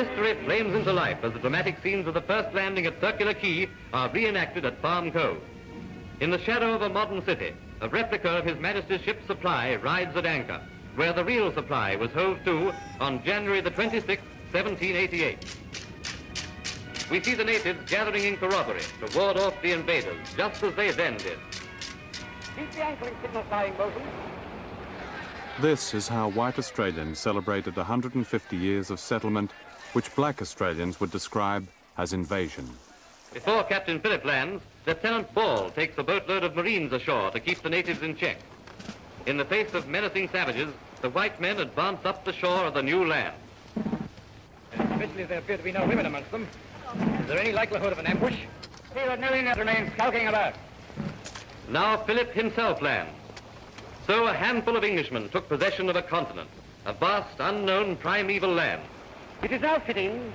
history flames into life as the dramatic scenes of the first landing at Circular Quay are reenacted at Palm Cove. In the shadow of a modern city, a replica of His Majesty's ship Supply rides at anchor, where the real Supply was hove to on January the 26th, 1788. We see the natives gathering in corroboree to ward off the invaders, just as they then did. Keep the anchoring signal flying, bosun. This is how white Australians celebrated 150 years of settlement, which black Australians would describe as invasion. Before Captain Phillip lands, Lieutenant Ball takes a boatload of Marines ashore to keep the natives in check. In the face of menacing savages, the white men advance up the shore of the new land. Especially as there appear to be no women amongst them. Is there any likelihood of an ambush? See that no Indians remain skulking about. Now Phillip himself lands. So a handful of Englishmen took possession of a continent, a vast, unknown, primeval land. It is now fitting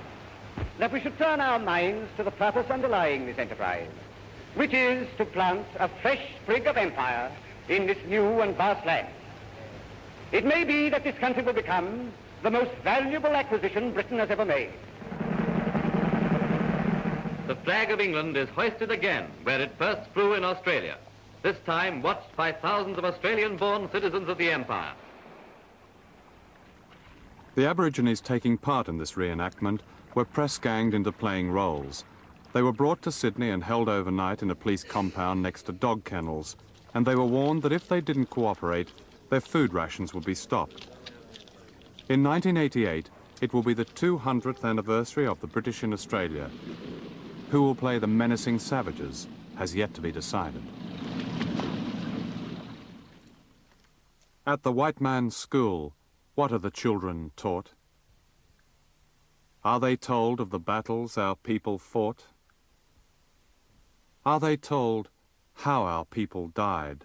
that we should turn our minds to the purpose underlying this enterprise, which is to plant a fresh sprig of empire in this new and vast land. It may be that this country will become the most valuable acquisition Britain has ever made. The flag of England is hoisted again where it first flew in Australia, this time watched by thousands of Australian-born citizens of the Empire. The Aborigines taking part in this reenactment were press-ganged into playing roles. They were brought to Sydney and held overnight in a police compound next to dog kennels, and they were warned that if they didn't cooperate, their food rations would be stopped. In 1988, it will be the 200th anniversary of the British in Australia. Who will play the menacing savages has yet to be decided. At the white man's school, what are the children taught? Are they told of the battles our people fought? Are they told how our people died?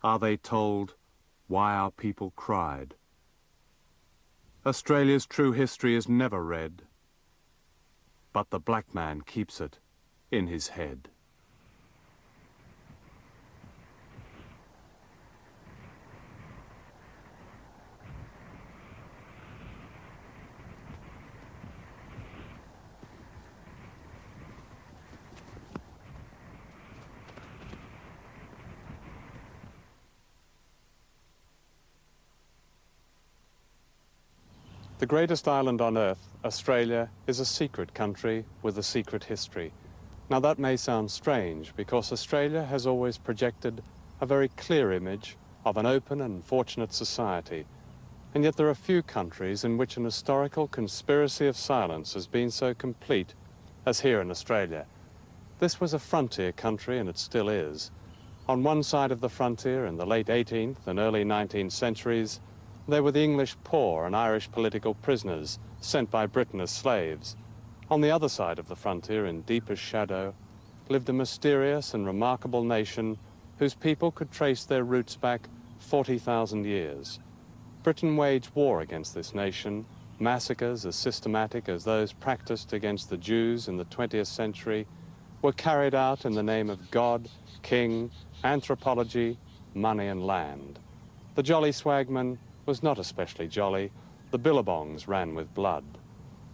Are they told why our people cried? Australia's true history is never read, but the black man keeps it in his head. The greatest island on Earth, Australia, is a secret country with a secret history. Now that may sound strange because Australia has always projected a very clear image of an open and fortunate society. And yet there are few countries in which an historical conspiracy of silence has been so complete as here in Australia. This was a frontier country, and it still is. On one side of the frontier in the late 18th and early 19th centuries, there were the English poor and Irish political prisoners sent by Britain as slaves. On the other side of the frontier, in deepest shadow, lived a mysterious and remarkable nation whose people could trace their roots back 40,000 years. Britain waged war against this nation. Massacres as systematic as those practiced against the Jews in the 20th century were carried out in the name of God, king, anthropology, money and land. The jolly swagman was not especially jolly. The billabongs ran with blood.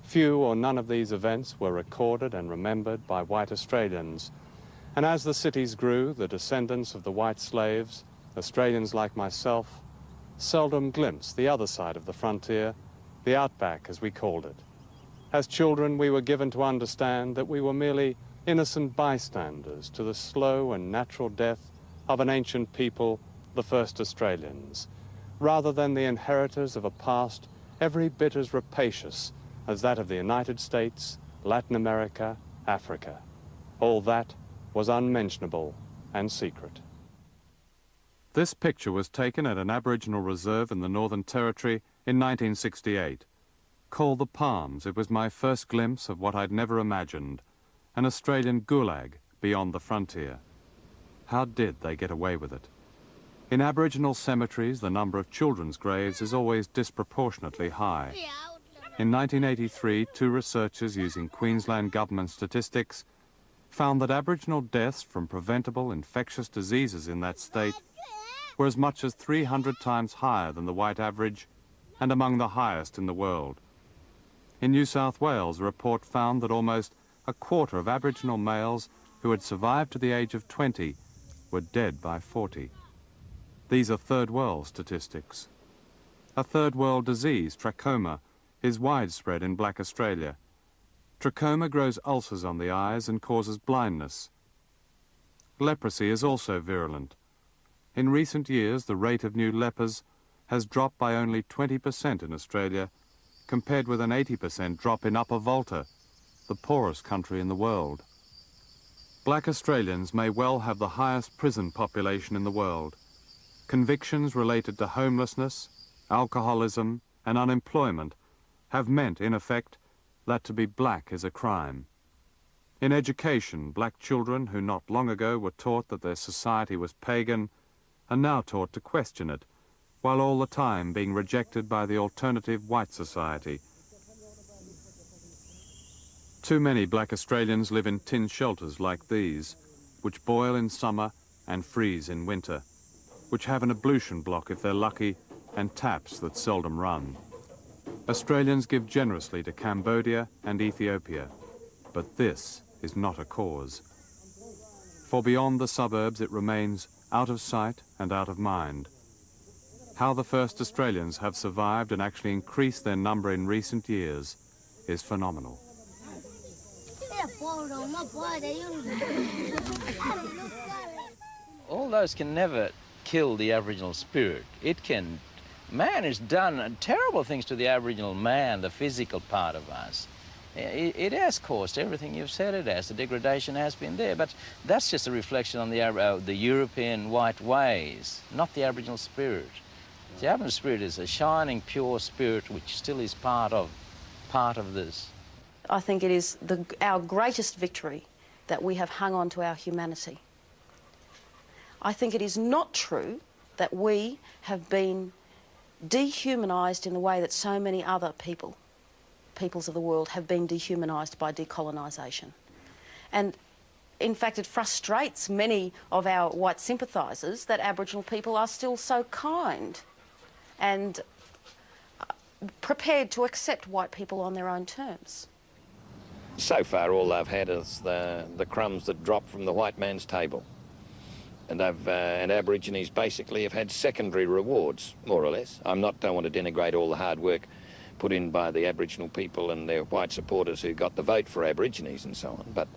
Few or none of these events were recorded and remembered by white Australians. And as the cities grew, the descendants of the white slaves, Australians like myself, seldom glimpsed the other side of the frontier, the outback as we called it. As children, we were given to understand that we were merely innocent bystanders to the slow and natural death of an ancient people, the first Australians, rather than the inheritors of a past every bit as rapacious as that of the United States, Latin America, Africa. All that was unmentionable and secret. This picture was taken at an Aboriginal reserve in the Northern Territory in 1968. Called the Palms, it was my first glimpse of what I'd never imagined, an Australian gulag beyond the frontier. How did they get away with it? In Aboriginal cemeteries, the number of children's graves is always disproportionately high. In 1983, two researchers using Queensland government statistics found that Aboriginal deaths from preventable infectious diseases in that state were as much as 300 times higher than the white average and among the highest in the world. In New South Wales, a report found that almost a quarter of Aboriginal males who had survived to the age of 20 were dead by 40. These are third world statistics. A third world disease, trachoma, is widespread in black Australia. Trachoma grows ulcers on the eyes and causes blindness. Leprosy is also virulent. In recent years, the rate of new lepers has dropped by only 20% in Australia, compared with an 80% drop in Upper Volta, the poorest country in the world. Black Australians may well have the highest prison population in the world. Convictions related to homelessness, alcoholism, and unemployment have meant, in effect, that to be black is a crime. In education, black children who not long ago were taught that their society was pagan are now taught to question it, while all the time being rejected by the alternative white society. Too many black Australians live in tin shelters like these, which boil in summer and freeze in winter, which have an ablution block if they're lucky, and taps that seldom run. Australians give generously to Cambodia and Ethiopia, but this is not a cause. For beyond the suburbs it remains out of sight and out of mind. How the first Australians have survived and actually increased their number in recent years is phenomenal. All those can never kill the Aboriginal spirit. It can. Man has done terrible things to the Aboriginal man, the physical part of us. It has caused everything you've said it has. The degradation has been there, but that's just a reflection on the European white ways, not the Aboriginal spirit. The Aboriginal spirit is a shining, pure spirit which still is part of this. I think it is our greatest victory that we have hung on to our humanity. I think it is not true that we have been dehumanised in the way that so many other peoples of the world have been dehumanised by decolonisation. And in fact, it frustrates many of our white sympathisers that Aboriginal people are still so kind and prepared to accept white people on their own terms. So far, all they've had is the crumbs that drop from the white man's table. And Aborigines basically have had secondary rewards, more or less. Don't want to denigrate all the hard work put in by the Aboriginal people and their white supporters who got the vote for Aborigines and so on. But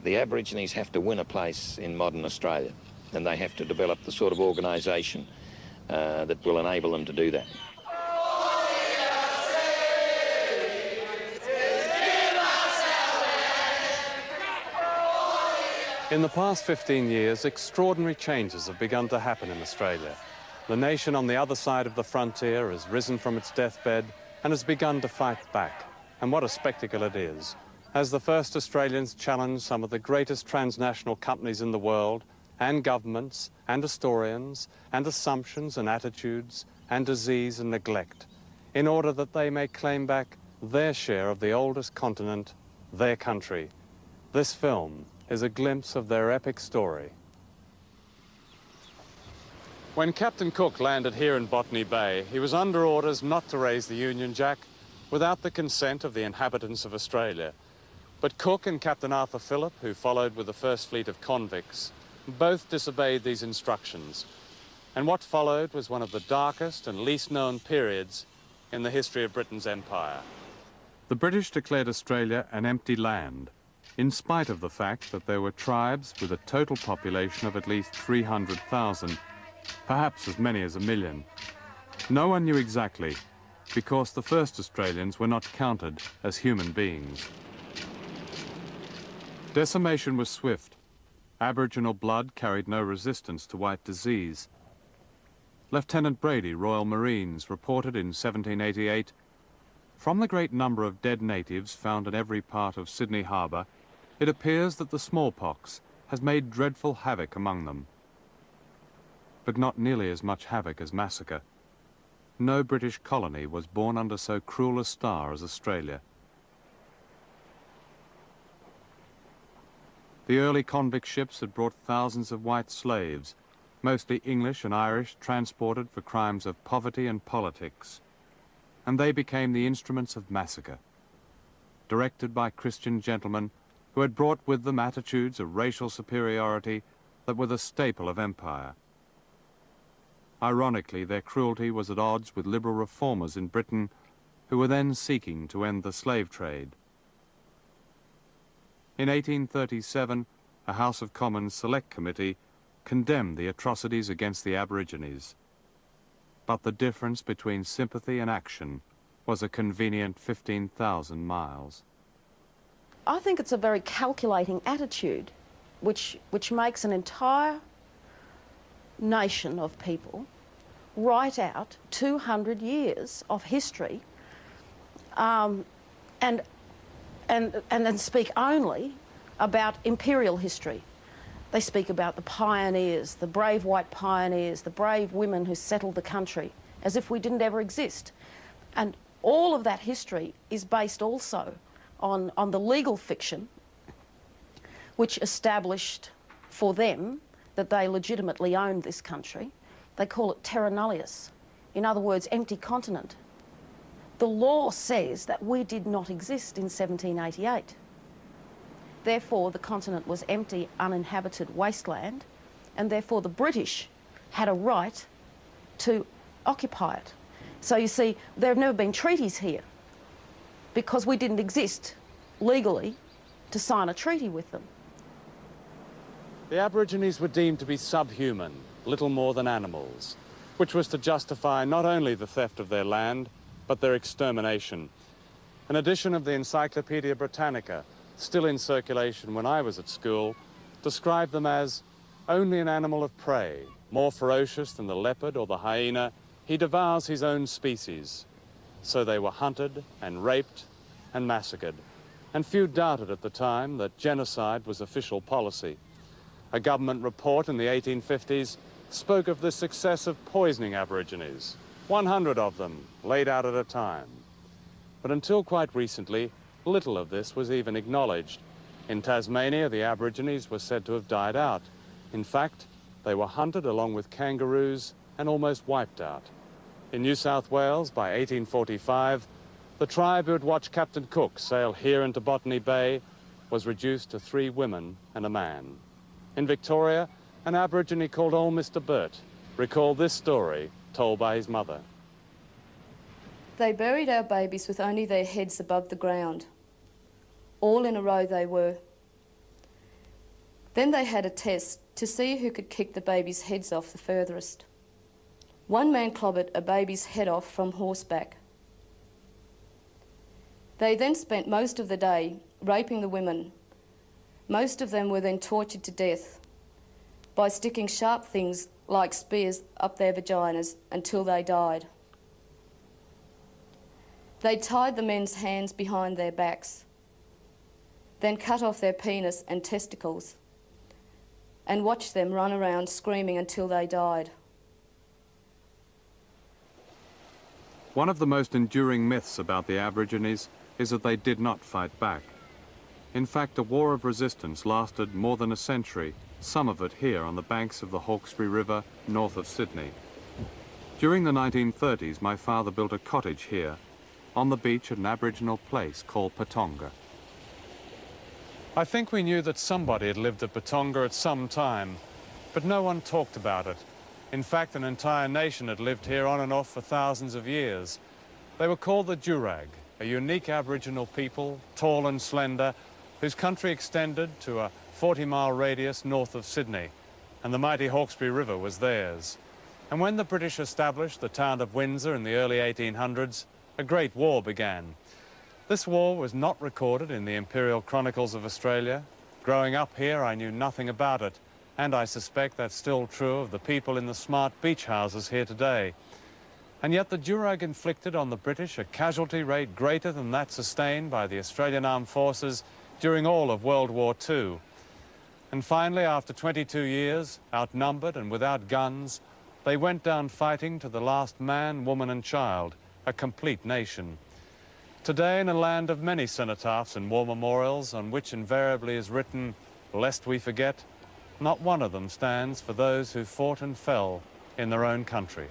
the Aborigines have to win a place in modern Australia, and they have to develop the sort of organisation that will enable them to do that. In the past 15 years, extraordinary changes have begun to happen in Australia. The nation on the other side of the frontier has risen from its deathbed and has begun to fight back. And what a spectacle it is. As the first Australians challenge some of the greatest transnational companies in the world, and governments, and historians, and assumptions and attitudes, and disease and neglect, in order that they may claim back their share of the oldest continent, their country. This film is a glimpse of their epic story. When Captain Cook landed here in Botany Bay, he was under orders not to raise the Union Jack without the consent of the inhabitants of Australia. But Cook and Captain Arthur Phillip, who followed with the first fleet of convicts, both disobeyed these instructions. And what followed was one of the darkest and least known periods in the history of Britain's empire. The British declared Australia an empty land, in spite of the fact that there were tribes with a total population of at least 300,000, perhaps as many as 1 million. No one knew exactly, because the first Australians were not counted as human beings. Decimation was swift. Aboriginal blood carried no resistance to white disease. Lieutenant Brady, Royal Marines, reported in 1788, "From the great number of dead natives found in every part of Sydney Harbour, it appears that the smallpox has made dreadful havoc among them." But not nearly as much havoc as massacre. No British colony was born under so cruel a star as Australia. The early convict ships had brought thousands of white slaves, mostly English and Irish, transported for crimes of poverty and politics. and they became the instruments of massacre, directed by Christian gentlemen who had brought with them attitudes of racial superiority that were the staple of empire. Ironically, their cruelty was at odds with liberal reformers in Britain who were then seeking to end the slave trade. In 1837, a House of Commons Select Committee condemned the atrocities against the Aborigines. But the difference between sympathy and action was a convenient 15,000 miles. I think it's a very calculating attitude which makes an entire nation of people write out 200 years of history and then speak only about imperial history. They speak about the pioneers, the brave white pioneers, the brave women who settled the country, as if we didn't ever exist. And all of that history is based also on the legal fiction which established for them that they legitimately owned this country. They call it terra nullius, in other words, empty continent. The law says that we did not exist in 1788. Therefore, the continent was empty, uninhabited wasteland, and therefore the British had a right to occupy it. So you see, there have never been treaties here because we didn't exist legally to sign a treaty with them. The Aborigines were deemed to be subhuman, little more than animals, which was to justify not only the theft of their land, but their extermination. An edition of the Encyclopedia Britannica, still in circulation when I was at school, described them as only an animal of prey, more ferocious than the leopard or the hyena. He devours his own species. So they were hunted and raped and massacred. And few doubted at the time that genocide was official policy. A government report in the 1850s spoke of the success of poisoning Aborigines, 100 of them laid out at a time. But until quite recently, little of this was even acknowledged. In Tasmania, the Aborigines were said to have died out. In fact, they were hunted along with kangaroos and almost wiped out. In New South Wales, by 1845, the tribe who had watched Captain Cook sail here into Botany Bay was reduced to 3 women and a man. In Victoria, an Aborigine called Old Mr. Burt recalled this story told by his mother. They buried our babies with only their heads above the ground. All in a row they were. Then they had a test to see who could kick the babies' heads off the furthest. One man clobbered a baby's head off from horseback. They then spent most of the day raping the women. Most of them were then tortured to death by sticking sharp things like spears up their vaginas until they died. They tied the men's hands behind their backs, then cut off their penis and testicles, and watched them run around screaming until they died. One of the most enduring myths about the Aborigines is that they did not fight back. In fact, a war of resistance lasted more than a century, some of it here on the banks of the Hawkesbury River, north of Sydney. During the 1930s, my father built a cottage here, on the beach at an Aboriginal place called Patonga. I think we knew that somebody had lived at Patonga at some time, but no one talked about it. In fact, an entire nation had lived here on and off for thousands of years. They were called the Jurag, a unique Aboriginal people, tall and slender, whose country extended to a 40-mile radius north of Sydney, and the mighty Hawkesbury River was theirs. And when the British established the town of Windsor in the early 1800s, a great war began. This war was not recorded in the Imperial Chronicles of Australia. Growing up here, I knew nothing about it, and I suspect that's still true of the people in the smart beach houses here today. And yet the Jurag inflicted on the British a casualty rate greater than that sustained by the Australian Armed Forces during all of World War II. And finally, after 22 years, outnumbered and without guns, they went down fighting to the last man, woman and child, a complete nation. Today, in a land of many cenotaphs and war memorials on which invariably is written, "Lest we forget," not one of them stands for those who fought and fell in their own country.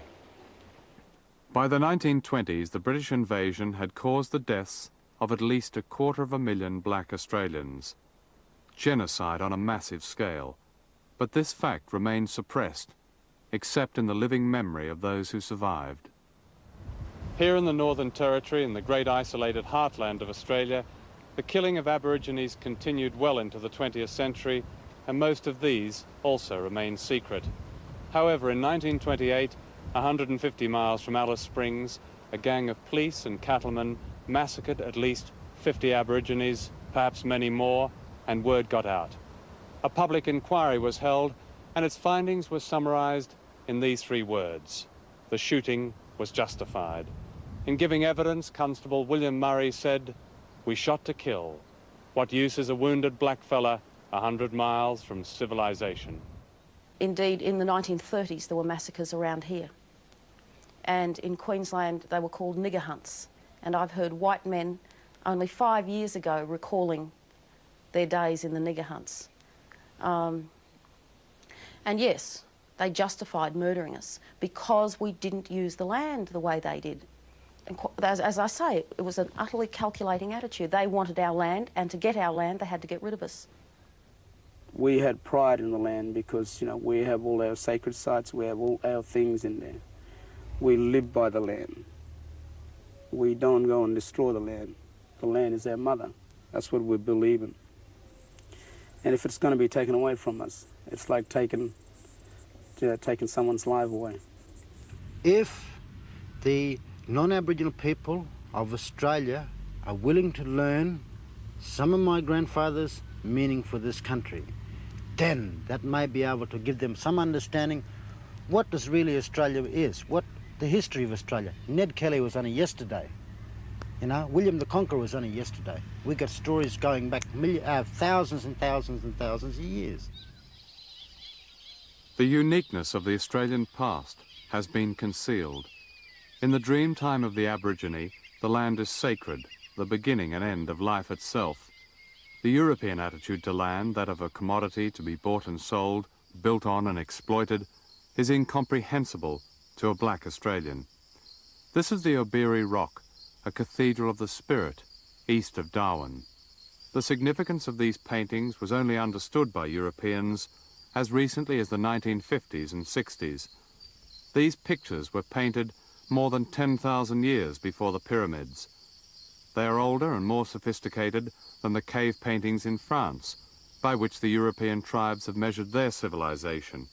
By the 1920s, the British invasion had caused the deaths of at least 250,000 black Australians. Genocide on a massive scale. But this fact remained suppressed, except in the living memory of those who survived. Here in the Northern Territory, in the great isolated heartland of Australia, the killing of Aborigines continued well into the 20th century, and most of these also remained secret. However, in 1928, 150 miles from Alice Springs, a gang of police and cattlemen massacred at least 50 Aborigines, perhaps many more, and word got out. A public inquiry was held, and its findings were summarized in these 3 words: the shooting was justified. In giving evidence, Constable William Murray said, "We shot to kill. What use is a wounded blackfella 100 miles from civilization?" Indeed, in the 1930s, there were massacres around here. And in Queensland, they were called nigger hunts. And I've heard white men only 5 years ago recalling their days in the nigger hunts. And yes, they justified murdering us because we didn't use the land the way they did. And as I say, it was an utterly calculating attitude. They wanted our land, and to get our land, they had to get rid of us. We had pride in the land because, you know, we have all our sacred sites, we have all our things in there. We live by the land. We don't go and destroy the land. The land is our mother. That's what we believe in. And if it's going to be taken away from us, it's like taking someone's life away. If the non-Aboriginal people of Australia are willing to learn some of my grandfather's meaning for this country, then that may be able to give them some understanding what does really Australia is, what the history of Australia. Ned Kelly was only yesterday. You know, William the Conqueror was only yesterday. We got stories going back thousands and thousands and thousands of years. The uniqueness of the Australian past has been concealed. In the dream time of the Aborigine, the land is sacred, the beginning and end of life itself. The European attitude to land, that of a commodity to be bought and sold, built on and exploited, is incomprehensible to a black Australian. This is the Obiri Rock, a cathedral of the spirit, east of Darwin. The significance of these paintings was only understood by Europeans as recently as the 1950s and 60s. These pictures were painted more than 10,000 years before the pyramids. They are older and more sophisticated than the cave paintings in France, by which the European tribes have measured their civilization.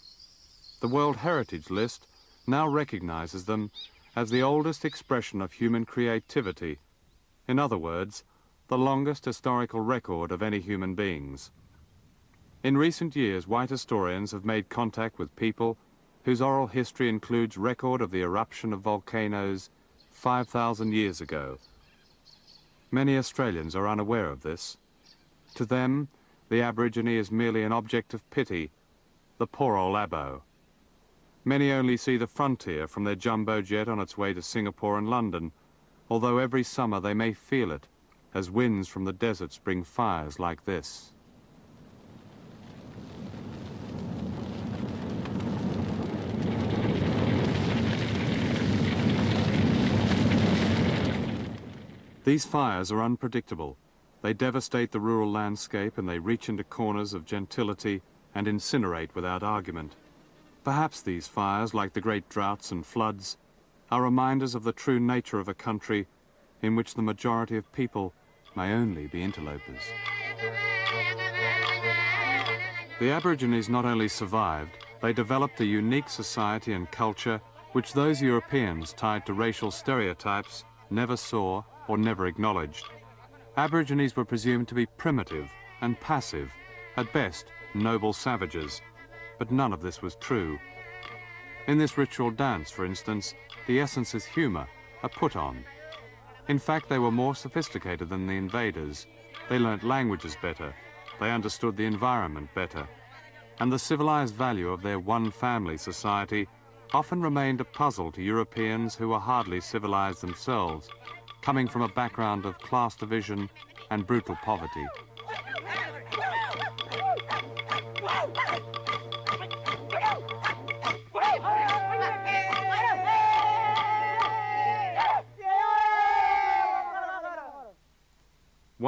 The World Heritage List now recognizes them as the oldest expression of human creativity. In other words, the longest historical record of any human beings. In recent years, white historians have made contact with people whose oral history includes record of the eruption of volcanoes 5,000 years ago. Many Australians are unaware of this. To them, the Aborigine is merely an object of pity, the poor old Abo. Many only see the frontier from their jumbo jet on its way to Singapore and London, although every summer they may feel it, as winds from the deserts bring fires like this. These fires are unpredictable. They devastate the rural landscape and they reach into corners of gentility and incinerate without argument. Perhaps these fires, like the great droughts and floods, are reminders of the true nature of a country in which the majority of people may only be interlopers. The Aborigines not only survived, they developed a unique society and culture which those Europeans tied to racial stereotypes never saw or never acknowledged. Aborigines were presumed to be primitive and passive, at best noble savages, but none of this was true. In this ritual dance, for instance, the essence is humour, a put-on. In fact, they were more sophisticated than the invaders. They learnt languages better, they understood the environment better, and the civilized value of their one-family society often remained a puzzle to Europeans who were hardly civilized themselves, coming from a background of class division and brutal poverty.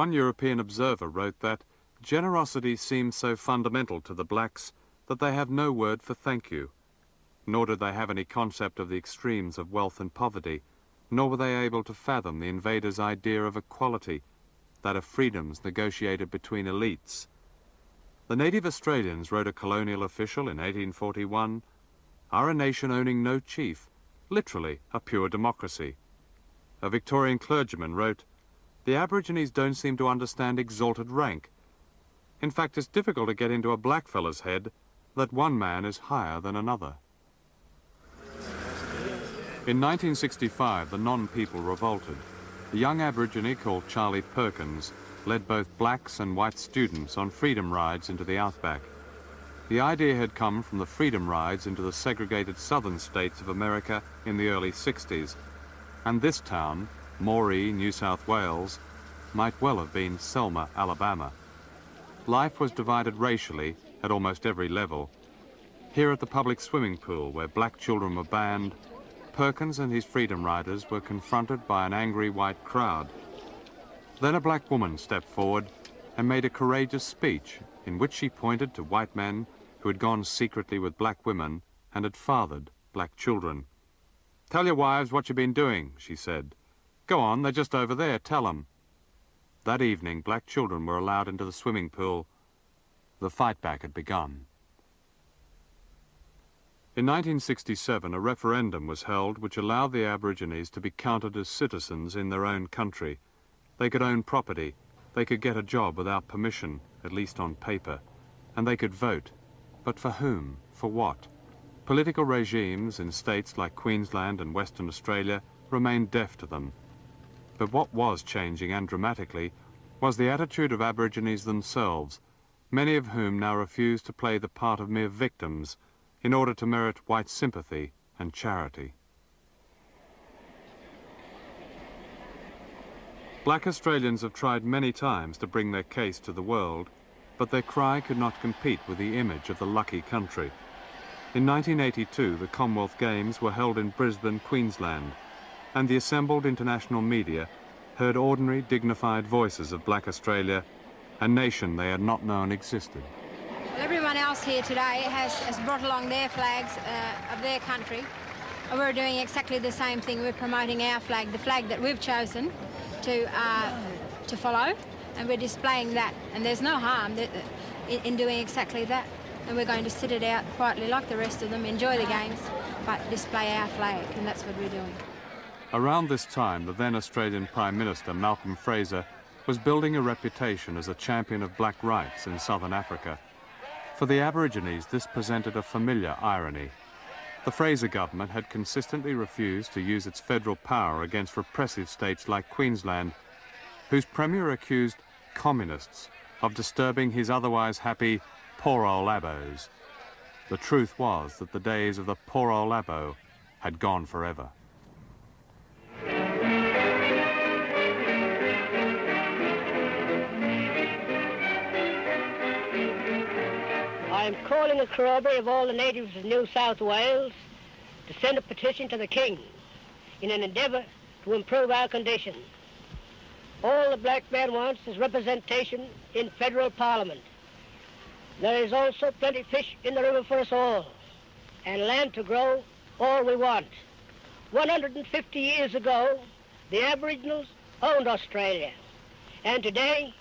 one European observer wrote that generosity seems so fundamental to the blacks that they have no word for thank you, nor did they have any concept of the extremes of wealth and poverty, nor were they able to fathom the invaders' idea of equality, that of freedoms negotiated between elites. The native Australians, wrote a colonial official in 1841, are a nation owning no chief, literally a pure democracy. A Victorian clergyman wrote, the Aborigines don't seem to understand exalted rank. In fact, it's difficult to get into a blackfellow's head that one man is higher than another. In 1965, the non-people revolted. A young Aborigine called Charlie Perkins led both blacks and white students on freedom rides into the outback. The idea had come from the freedom rides into the segregated southern states of America in the early 60s, and this town, Moree, New South Wales, might well have been Selma, Alabama. Life was divided racially at almost every level. Here at the public swimming pool, where black children were banned, Perkins and his freedom riders were confronted by an angry white crowd. Then a black woman stepped forward and made a courageous speech in which she pointed to white men who had gone secretly with black women and had fathered black children. "Tell your wives what you've been doing," she said. "Go on, they're just over there, tell them." That evening, black children were allowed into the swimming pool. The fight back had begun. In 1967, a referendum was held which allowed the Aborigines to be counted as citizens in their own country. They could own property, they could get a job without permission, at least on paper, and they could vote. But for whom? For what? Political regimes in states like Queensland and Western Australia remained deaf to them. But what was changing, and dramatically, was the attitude of Aborigines themselves, many of whom now refused to play the part of mere victims in order to merit white sympathy and charity. Black Australians have tried many times to bring their case to the world, but their cry could not compete with the image of the lucky country. In 1982, the Commonwealth Games were held in Brisbane, Queensland, and the assembled international media heard ordinary, dignified voices of Black Australia, a nation they had not known existed. Everyone else here today has brought along their flags of their country. And we're doing exactly the same thing. We're promoting our flag, the flag that we've chosen to follow, and we're displaying that. And there's no harm in doing exactly that. And we're going to sit it out quietly like the rest of them, enjoy the games, but display our flag, and that's what we're doing. Around this time, the then Australian Prime Minister, Malcolm Fraser, was building a reputation as a champion of black rights in southern Africa. For the Aborigines, this presented a familiar irony. The Fraser government had consistently refused to use its federal power against repressive states like Queensland, whose premier accused communists of disturbing his otherwise happy poor old Abos. The truth was that the days of the poor old Abo had gone forever. I am calling a corroboree of all the natives of New South Wales to send a petition to the King in an endeavour to improve our condition. All the black man wants is representation in federal parliament. There is also plenty of fish in the river for us all, and land to grow all we want. 150 years ago, the Aboriginals owned Australia, and today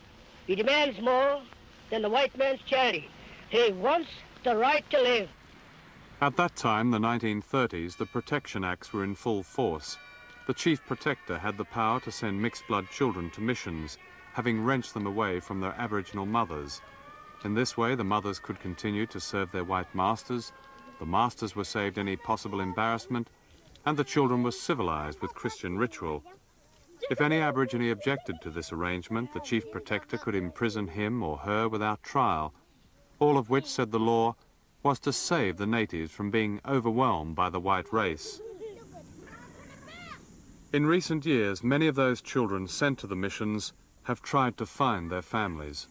he demands more than the white man's charity. He wants the right to live. At that time, the 1930s, the Protection Acts were in full force. The Chief Protector had the power to send mixed-blood children to missions, having wrenched them away from their Aboriginal mothers. In this way, the mothers could continue to serve their white masters, the masters were saved any possible embarrassment, and the children were civilized with Christian ritual. If any Aborigine objected to this arrangement, the Chief Protector could imprison him or her without trial, all of which, said the law, was to save the natives from being overwhelmed by the white race. In recent years, many of those children sent to the missions have tried to find their families.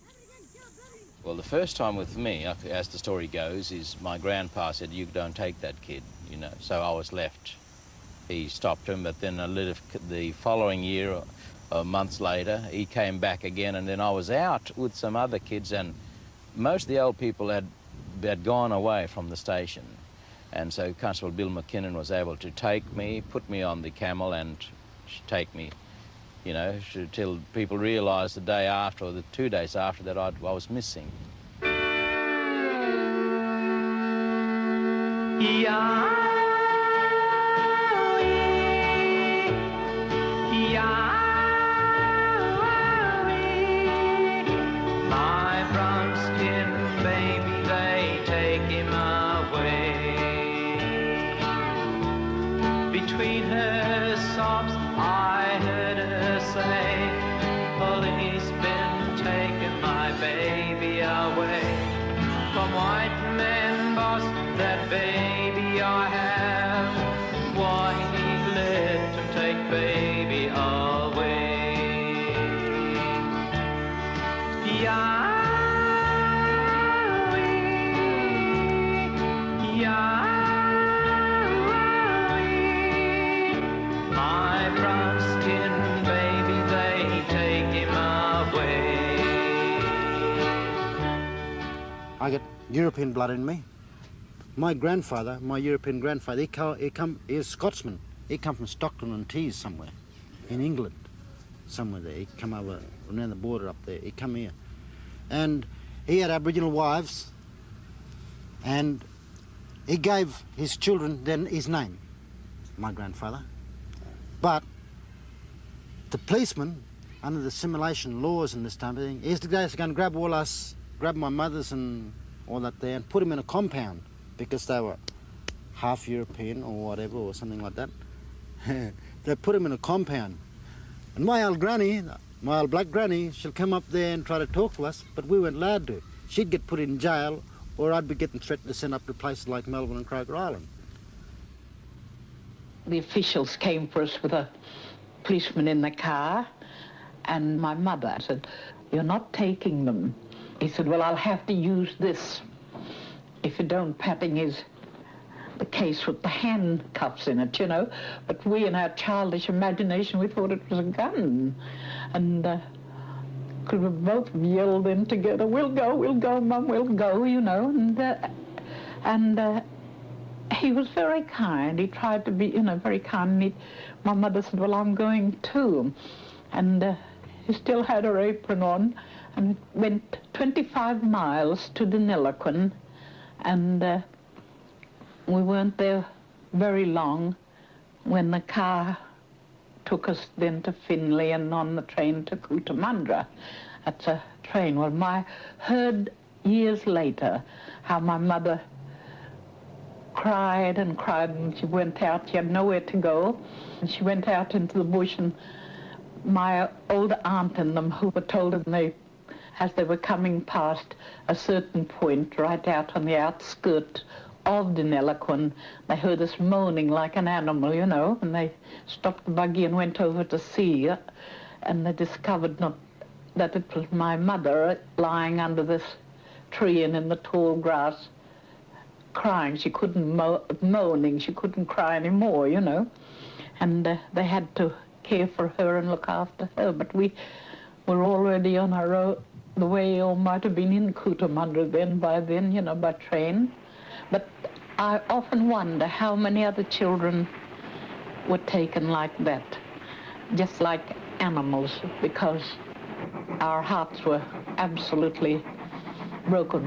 Well, the first time with me, as the story goes, is my grandpa said, "You don't take that kid," you know, so I was left. He stopped him, but then the following year, months later, he came back again, and then I was out with some other kids, and most of the old people had gone away from the station. And so Constable Bill McKinnon was able to take me, put me on the camel, and take me, you know, till people realised the day after, or the 2 days after, that I was missing. My brown skin baby, they take him away. Between her sobs I heard her say, police been taking my baby away. From white men boss, that baby I have, why he let them take baby away. My brown skin baby, they take him away. I got European blood in me. My grandfather, my European grandfather, he was Scotsman. He come from Stockton-on-Tees somewhere, in England, somewhere there. He come over around the border up there. He come here, and he had Aboriginal wives, and he gave his children then his name, my grandfather. But the policeman, under the assimilation laws and this type of thing, he's the guy that's going to grab all us, grab my mothers and all that there, and put them in a compound because they were half European or whatever, or something like that. They put him in a compound. And my old granny, my old black granny, she'll come up there and try to talk to us, but we weren't allowed to. She'd get put in jail, or I'd be getting threatened to send up to places like Melbourne and Croker Island. The officials came for us with a policeman in the car, and my mother said, "You're not taking them." He said, "Well, I'll have to use this. If you don't," patting the case with the handcuffs in it, you know. But we, in our childish imagination, we thought it was a gun. And could have both yelled in together, we'll go, Mum, we'll go, you know. And he was very kind. He tried to be, you know, very kind. And my mother said, "Well, I'm going too." And he still had her apron on, and went 25 miles to Deniliquin, and we weren't there very long when the car took us then to Finley and on the train to Cootamundra. That's a train. Well, I heard years later how my mother cried and cried, and she went out. She had nowhere to go, and she went out into the bush, and my old aunt and them who were told them as they were coming past a certain point right out on the outskirts of Deniliquin, they heard us moaning like an animal, you know, and they stopped the buggy and went over to see, and they discovered that it was my mother lying under this tree and in the tall grass, crying. She couldn't moaning, she couldn't cry anymore, you know, and they had to care for her and look after her. But we were already on our own, the way, or might have been in Cootamundra by then, you know, by train. But I often wonder how many other children were taken like that, just like animals, because our hearts were absolutely broken.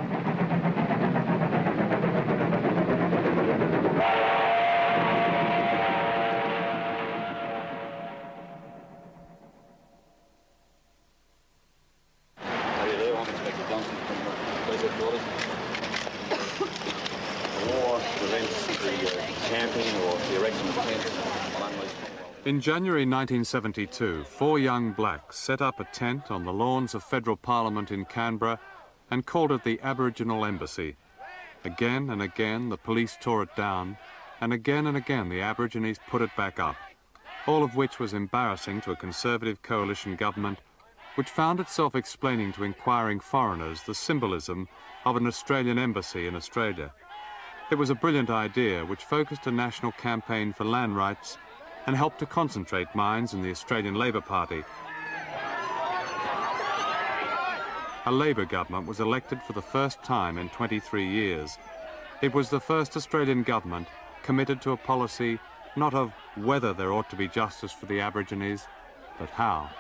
In January 1972, 4 young blacks set up a tent on the lawns of Federal Parliament in Canberra and called it the Aboriginal Embassy. Again and again the police tore it down, and again the Aborigines put it back up, all of which was embarrassing to a Conservative coalition government which found itself explaining to inquiring foreigners the symbolism of an Australian embassy in Australia. It was a brilliant idea which focused a national campaign for land rights and helped to concentrate minds in the Australian Labor Party a Labour government was elected for the first time in 23 years. It was the first Australian government committed to a policy not of whether there ought to be justice for the Aborigines, but how.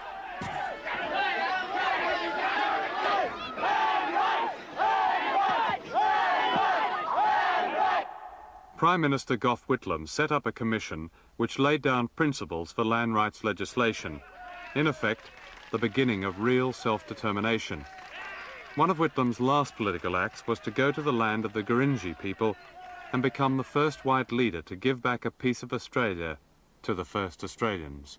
Prime Minister Gough Whitlam set up a commission which laid down principles for land rights legislation, in effect, the beginning of real self-determination. One of Whitlam's last political acts was to go to the land of the Gurindji people and become the first white leader to give back a piece of Australia to the first Australians.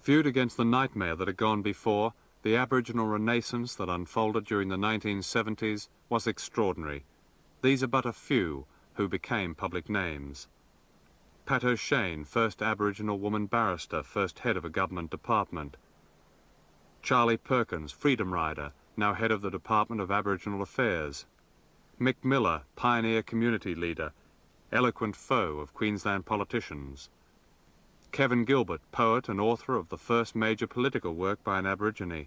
Viewed against the nightmare that had gone before, the Aboriginal renaissance that unfolded during the 1970s was extraordinary. These are but a few who became public names. Pat O'Shane, first Aboriginal woman barrister, first head of a government department. Charlie Perkins, freedom rider, now head of the Department of Aboriginal Affairs. Mick Miller, pioneer community leader, eloquent foe of Queensland politicians. Kevin Gilbert, poet and author of the first major political work by an Aborigine.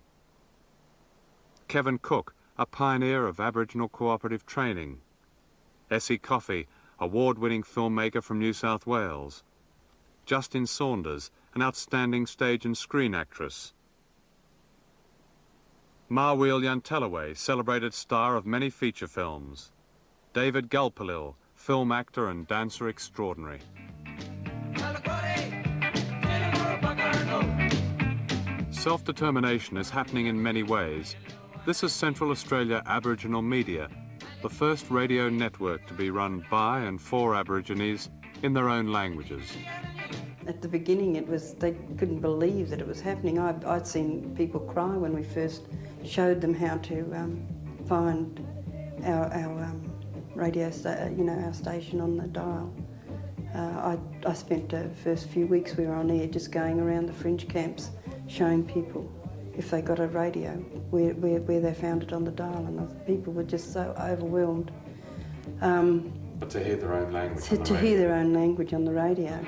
Kevin Cook, a pioneer of Aboriginal cooperative training. Essie Coffey, award-winning filmmaker from New South Wales. Justin Saunders, an outstanding stage and screen actress. Marweel Yantalaway, celebrated star of many feature films. David Gulpilil, film actor and dancer extraordinary. Self-determination is happening in many ways. This is Central Australia Aboriginal Media, the first radio network to be run by and for Aborigines in their own languages. At the beginning, they couldn't believe that it was happening. I'd seen people cry when we first showed them how to find our radio, our station on the dial. I spent the first few weeks we were on air just going around the fringe camps, showing people if they got a radio, where they found it on the dial, and the people were just so overwhelmed. But to hear their own language to hear their own language on the radio.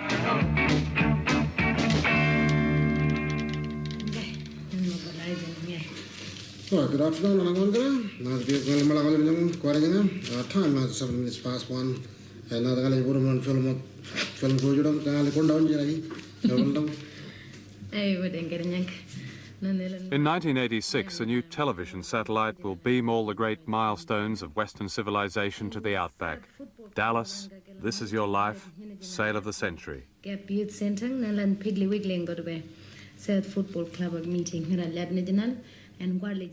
Well, good afternoon, time is 7 minutes past 1. In 1986, a new television satellite will beam all the great milestones of Western civilization to the outback. Dallas, This Is Your Life, Sale of the Century.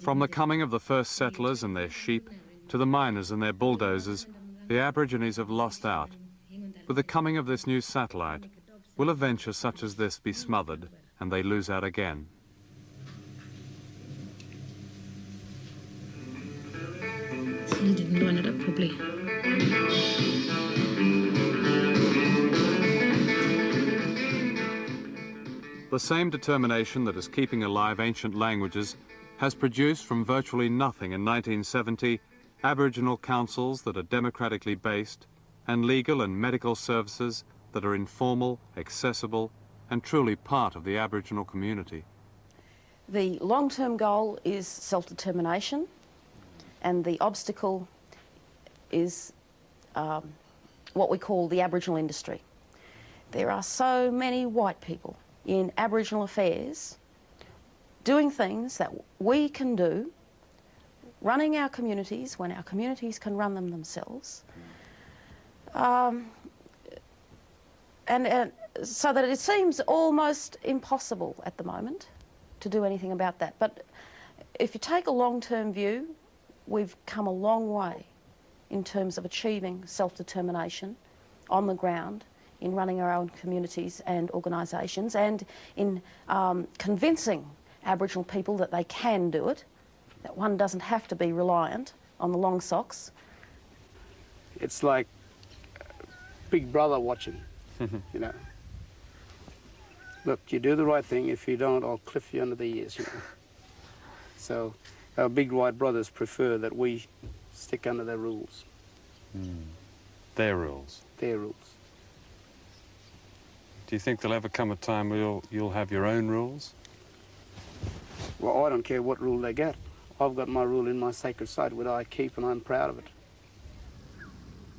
From the coming of the first settlers and their sheep to the miners and their bulldozers, the Aborigines have lost out. With the coming of this new satellite, will a venture such as this be smothered and they lose out again? He didn't line it up properly. The same determination that is keeping alive ancient languages has produced from virtually nothing in 1970 Aboriginal councils that are democratically based and legal and medical services that are informal, accessible and truly part of the Aboriginal community. The long-term goal is self-determination, and the obstacle is what we call the Aboriginal industry. There are so many white people in Aboriginal affairs doing things that we can do, running our communities when our communities can run them themselves, and so that it seems almost impossible at the moment to do anything about that. But if you take a long-term view, we've come a long way in terms of achieving self-determination on the ground, in running our own communities and organisations, and in convincing Aboriginal people that they can do it, that one doesn't have to be reliant on the long socks. It's like Big Brother watching, you know. Look, you do the right thing. If you don't, I'll cliff you under the ears, you know. So our big white brothers prefer that we stick under their rules. Their rules? Their rules. Do you think there'll ever come a time where you'll have your own rules? Well, I don't care what rule they get. I've got my rule in my sacred site, which I keep, and I'm proud of it.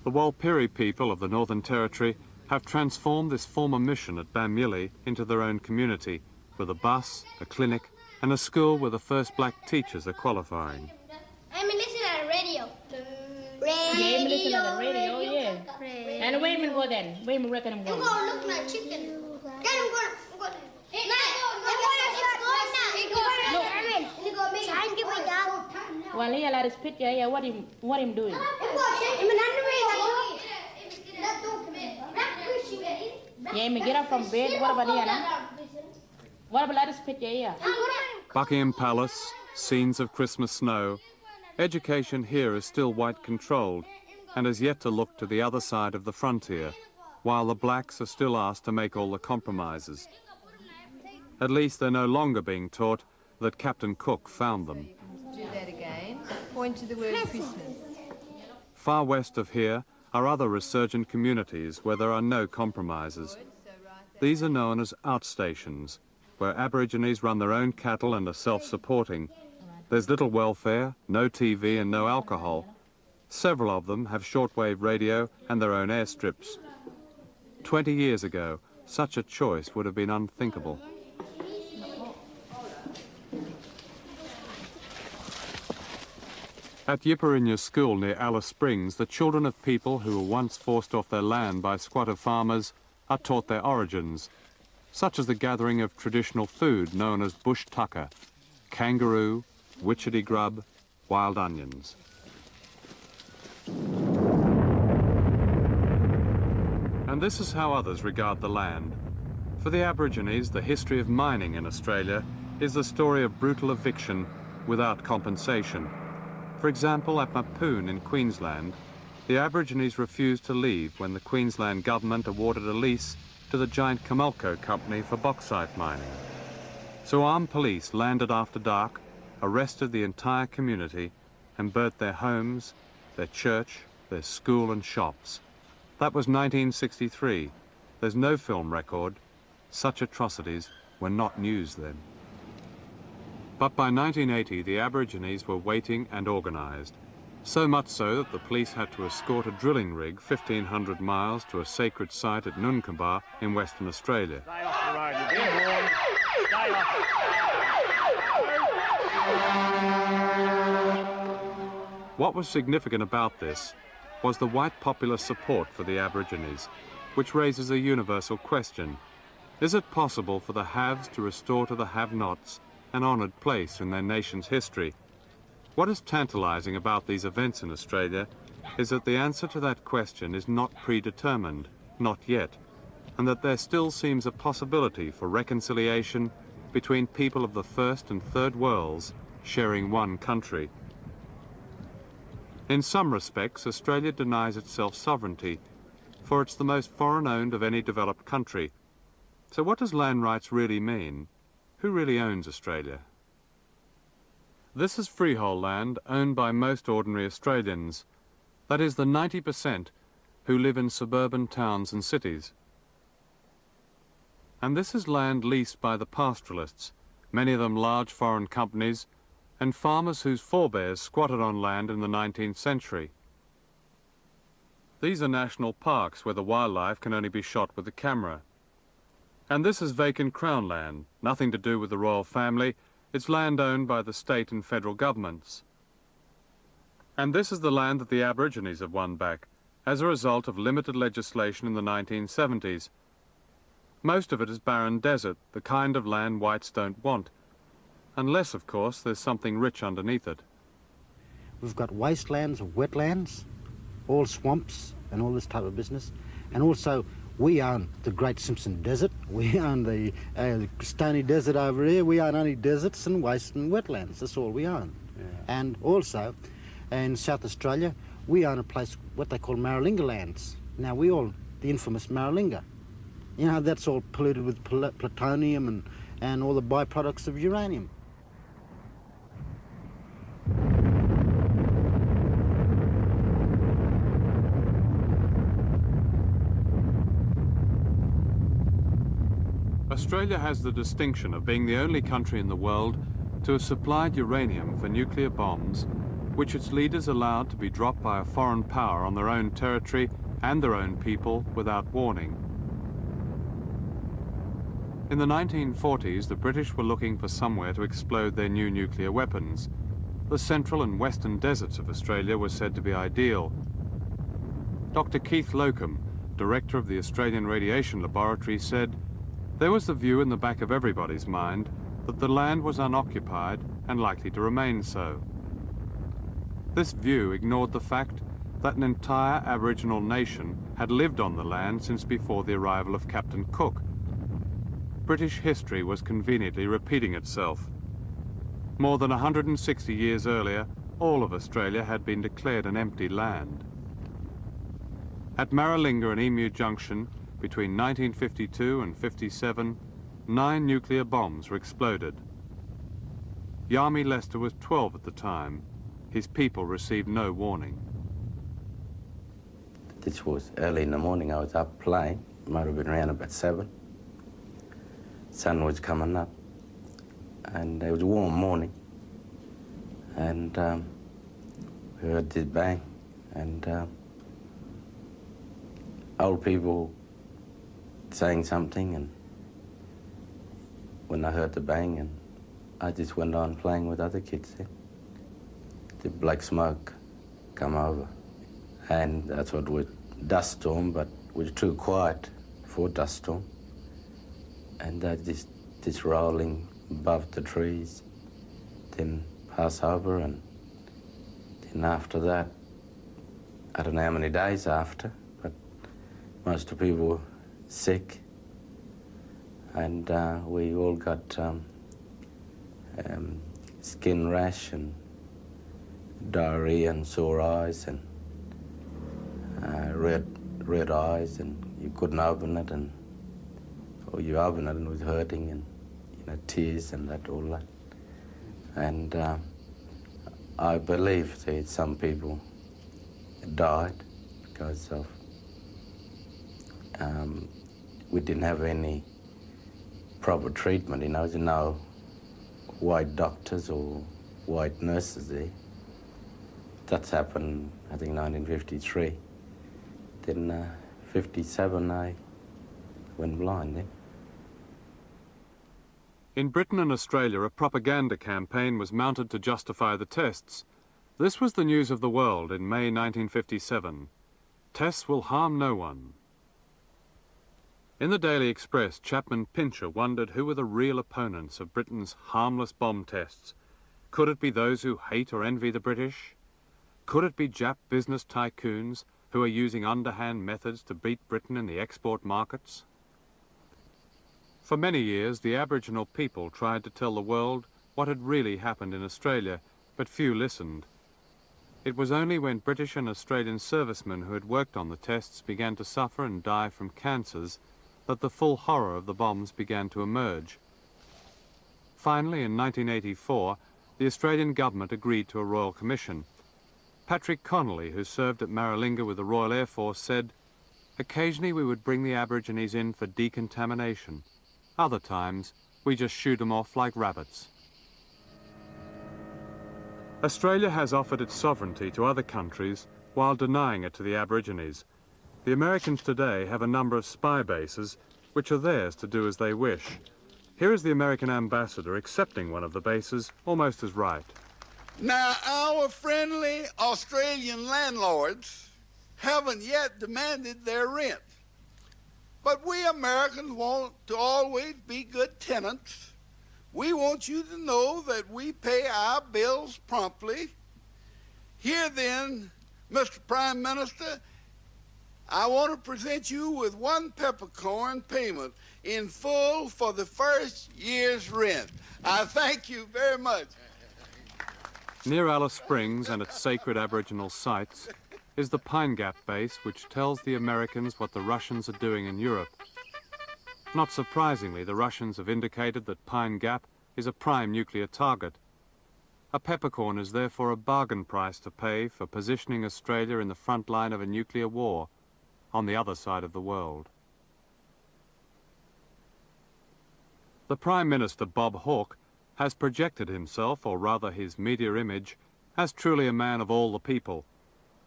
The Walpiri people of the Northern Territory have transformed this former mission at Bamyili into their own community, with a bus, a clinic, and a school where the first black teachers are qualifying. I'm listening to the radio. Yeah, I'm listening to the radio, yeah. And where we go then? Where we reckon I'm going? I'm going to look like chicken. Well, he allowed his picture here. What him doing? Yeah, me get up from bed. What about here now? What about this picture here? Buckingham Palace, scenes of Christmas snow. Education here is still white-controlled and has yet to look to the other side of the frontier, while the blacks are still asked to make all the compromises. At least they're no longer being taught that Captain Cook found them. Do that again. Point to the word Christmas. Far west of here are other resurgent communities where there are no compromises. These are known as outstations, where Aborigines run their own cattle and are self-supporting. There's little welfare, no TV and no alcohol. Several of them have shortwave radio and their own airstrips. 20 years ago, such a choice would have been unthinkable. At Yipperinya School near Alice Springs, the children of people who were once forced off their land by squatter farmers are taught their origins, such as the gathering of traditional food known as bush tucker, kangaroo, witchetty grub, wild onions. And this is how others regard the land. For the Aborigines, the history of mining in Australia is the story of brutal eviction without compensation. For example, at Mapoon in Queensland, the Aborigines refused to leave when the Queensland government awarded a lease to the giant Comalco company for bauxite mining. So armed police landed after dark, arrested the entire community, and burnt their homes, their church, their school and shops. That was 1963. There's no film record. Such atrocities were not news then. But by 1980, the Aborigines were waiting and organised. So much so that the police had to escort a drilling rig 1,500 miles to a sacred site at Nunkaba in Western Australia. Stay off the road, you're being warned. Stay off. What was significant about this was the white popular support for the Aborigines, which raises a universal question. Is it possible for the haves to restore to the have-nots an honoured place in their nation's history? What is tantalising about these events in Australia is that the answer to that question is not predetermined, not yet, and that there still seems a possibility for reconciliation between people of the first and third worlds sharing one country. In some respects, Australia denies itself sovereignty, for it's the most foreign-owned of any developed country. So what does land rights really mean? Who really owns Australia? This is freehold land owned by most ordinary Australians. That is the 90% who live in suburban towns and cities. And this is land leased by the pastoralists, many of them large foreign companies, and farmers whose forebears squatted on land in the 19th century. These are national parks where the wildlife can only be shot with a camera. And this is vacant Crown land, nothing to do with the royal family. It's land owned by the state and federal governments. And this is the land that the Aborigines have won back, as a result of limited legislation in the 1970s. Most of it is barren desert, the kind of land whites don't want. Unless, of course, there's something rich underneath it. We've got wastelands, wetlands, all swamps and all this type of business. And also, we own the Great Simpson Desert. We own the Stony Desert over here. We own only deserts and wastes and wetlands. That's all we own. Yeah. And also, in South Australia, we own a place, what they call Maralinga lands. Now, the infamous Maralinga. You know, that's all polluted with plutonium and all the byproducts of uranium. Australia has the distinction of being the only country in the world to have supplied uranium for nuclear bombs, which its leaders allowed to be dropped by a foreign power on their own territory and their own people without warning. In the 1940s, the British were looking for somewhere to explode their new nuclear weapons. The central and western deserts of Australia were said to be ideal. Dr. Keith Locum, director of the Australian Radiation Laboratory, said, "There was the view in the back of everybody's mind that the land was unoccupied and likely to remain so. This view ignored the fact that an entire Aboriginal nation had lived on the land since before the arrival of Captain Cook. British history was conveniently repeating itself. More than 160 years earlier, all of Australia had been declared an empty land. At Maralinga and Emu Junction, between 1952 and 57, 9 nuclear bombs were exploded. Yami Lester was 12 at the time. His people received no warning. This was early in the morning. I was up playing. It might have been around about 7. Sun was coming up, and it was a warm morning. And we heard this bang, and old people saying something, and when I heard the bang, and I just went on playing with other kids there. The black smoke come over, and I thought it was dust storm, but it was too quiet for dust storm. And that just rolling above the trees, then pass over, and then after that, I don't know how many days after, but most of the people were sick, and we all got skin rash and diarrhea and sore eyes and red eyes, and you couldn't open it, and or you opened it and it was hurting, and tears and that, all that. And I believe that some people died because of we didn't have any proper treatment. There's no white doctors or white nurses there. That's happened, I think, 1953. Then 57, I went blind then. In Britain and Australia, a propaganda campaign was mounted to justify the tests. This was the news of the world in May 1957. Tests will harm no one. In the Daily Express, Chapman Pincher wondered who were the real opponents of Britain's harmless bomb tests. Could it be those who hate or envy the British? Could it be Jap business tycoons who are using underhand methods to beat Britain in the export markets? For many years, the Aboriginal people tried to tell the world what had really happened in Australia, but few listened. It was only when British and Australian servicemen who had worked on the tests began to suffer and die from cancers that the full horror of the bombs began to emerge. Finally, in 1984, the Australian government agreed to a Royal Commission. Patrick Connolly, who served at Maralinga with the Royal Air Force, said, "Occasionally we would bring the Aborigines in for decontamination. Other times, we just shoot them off like rabbits." Australia has offered its sovereignty to other countries while denying it to the Aborigines. The Americans today have a number of spy bases which are theirs to do as they wish. Here is the American ambassador accepting one of the bases almost as right. Now, our friendly Australian landlords haven't yet demanded their rent. But we Americans want to always be good tenants. We want you to know that we pay our bills promptly. Here then, Mr. Prime Minister, I want to present you with 1 peppercorn payment in full for the first year's rent. I thank you very much. Near Alice Springs and its sacred Aboriginal sites is the Pine Gap base, which tells the Americans what the Russians are doing in Europe. Not surprisingly, the Russians have indicated that Pine Gap is a prime nuclear target. A peppercorn is therefore a bargain price to pay for positioning Australia in the front line of a nuclear war on the other side of the world. The Prime Minister, Bob Hawke, has projected himself, or rather his media image, as truly a man of all the people.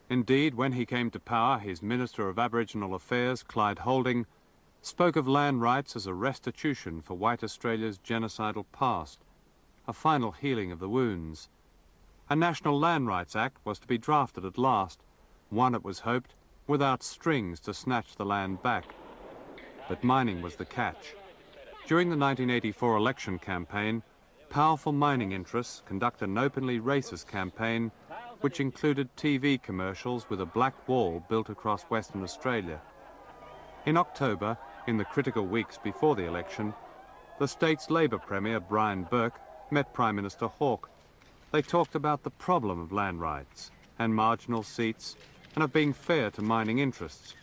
Indeed, when he came to power, his Minister of Aboriginal Affairs, Clyde Holding, spoke of land rights as a restitution for white Australia's genocidal past, a final healing of the wounds. A National Land Rights Act was to be drafted at last, one, it was hoped, without strings to snatch the land back. But mining was the catch. During the 1984 election campaign, powerful mining interests conducted an openly racist campaign which included TV commercials with a black wall built across Western Australia. In October, in the critical weeks before the election, the state's Labor Premier, Brian Burke, met Prime Minister Hawke. They talked about the problem of land rights and marginal seats and of being fair to mining interests.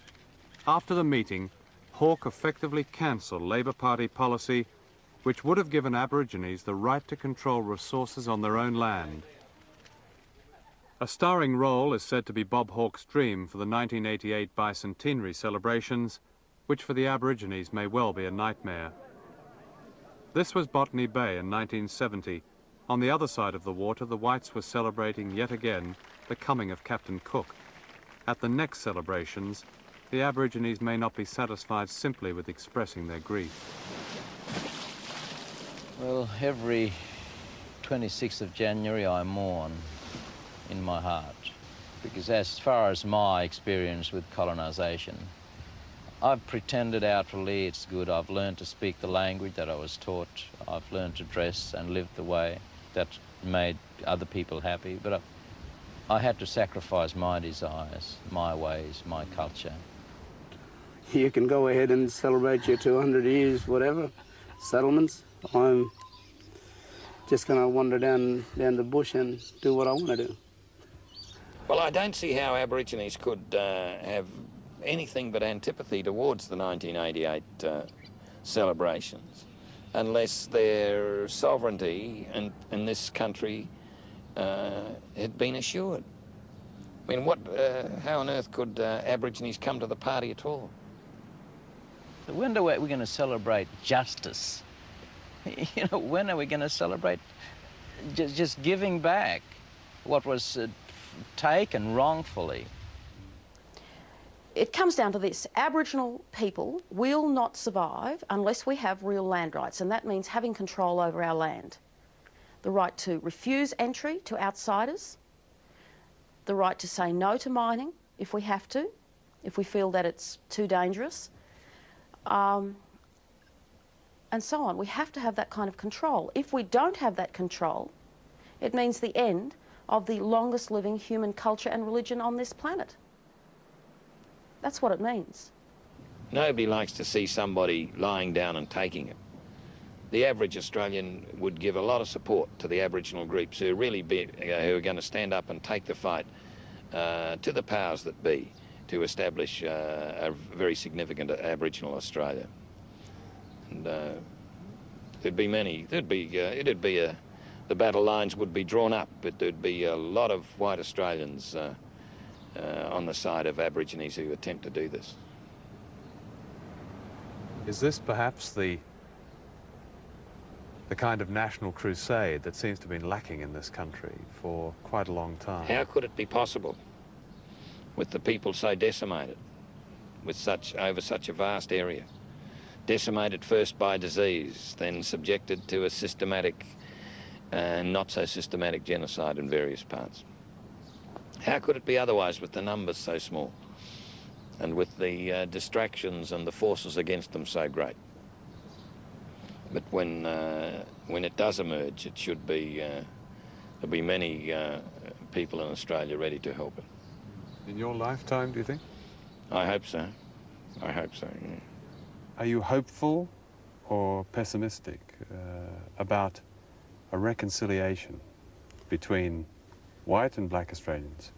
After the meeting, Hawke effectively cancelled Labor Party policy which would have given Aborigines the right to control resources on their own land. A starring role is said to be Bob Hawke's dream for the 1988 bicentenary celebrations, which for the Aborigines may well be a nightmare. This was Botany Bay in 1970. On the other side of the water, the whites were celebrating yet again the coming of Captain Cook. At the next celebrations, the Aborigines may not be satisfied simply with expressing their grief. Well, every 26th of January I mourn in my heart, because as far as my experience with colonisation, I've pretended outwardly it's good. I've learned to speak the language that I was taught. I've learned to dress and live the way that made other people happy, but I had to sacrifice my desires, my ways, my culture. You can go ahead and celebrate your 200 years, whatever, settlements. I'm just going to wander down the bush and do what I want to do. Well, I don't see how Aborigines could have anything but antipathy towards the 1988 celebrations unless their sovereignty in this country had been assured. I mean, how on earth could Aborigines come to the party at all? When are we going to celebrate justice? You know, when are we going to celebrate just giving back what was taken wrongfully? It comes down to this. Aboriginal people will not survive unless we have real land rights, and that means having control over our land. The right to refuse entry to outsiders, the right to say no to mining if we have to, if we feel that it's too dangerous, and so on. We have to have that kind of control. If we don't have that control, it means the end of the longest living human culture and religion on this planet. That's what it means. Nobody likes to see somebody lying down and taking it. The average Australian would give a lot of support to the Aboriginal groups who are going to stand up and take the fight to the powers that be to establish a very significant Aboriginal Australia. And there'd be many. The battle lines would be drawn up, but there'd be a lot of white Australians on the side of Aborigines who attempt to do this. Is this perhaps the kind of national crusade that seems to have been lacking in this country for quite a long time? How could it be possible with the people so decimated, over such a vast area? Decimated first by disease, then subjected to a systematic and not so systematic genocide in various parts. How could it be otherwise with the numbers so small and with the distractions and the forces against them so great? But when it does emerge, it should be, there'll be many people in Australia ready to help it. In your lifetime, do you think? I hope so. I hope so, yeah. Are you hopeful or pessimistic about a reconciliation between white and black Australians?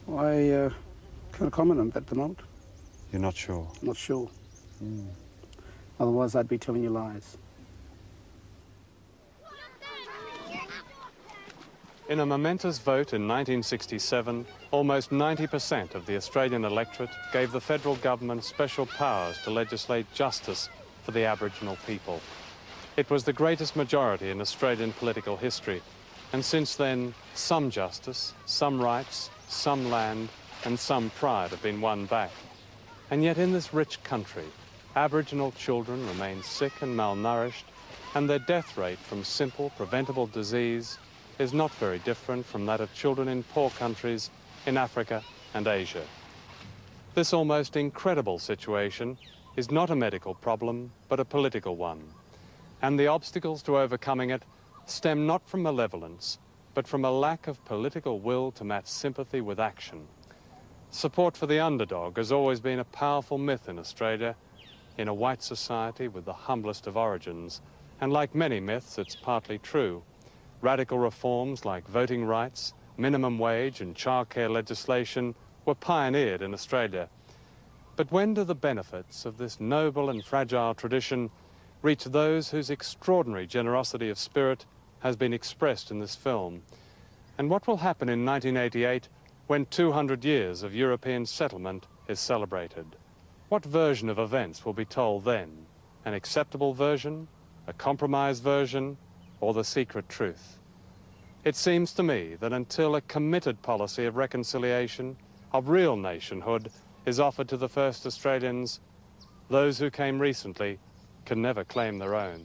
I can't comment on that at the moment. You're not sure? Not sure. Mm. Otherwise I'd be telling you lies. In a momentous vote in 1967, almost 90% of the Australian electorate gave the federal government special powers to legislate justice for the Aboriginal people. It was the greatest majority in Australian political history, and since then, some justice, some rights, some land, and some pride have been won back. And yet in this rich country, Aboriginal children remain sick and malnourished, and their death rate from simple, preventable disease is not very different from that of children in poor countries in Africa and Asia. This almost incredible situation is not a medical problem, but a political one. And the obstacles to overcoming it stem not from malevolence, but from a lack of political will to match sympathy with action. Support for the underdog has always been a powerful myth in Australia, in a white society with the humblest of origins. And like many myths, it's partly true. Radical reforms like voting rights, minimum wage and childcare legislation were pioneered in Australia. But when do the benefits of this noble and fragile tradition reach those whose extraordinary generosity of spirit has been expressed in this film? And what will happen in 1988 when 200 years of European settlement is celebrated? What version of events will be told then? An acceptable version, a compromised version, or the secret truth? It seems to me that until a committed policy of reconciliation, of real nationhood, is offered to the first Australians, those who came recently can never claim their own.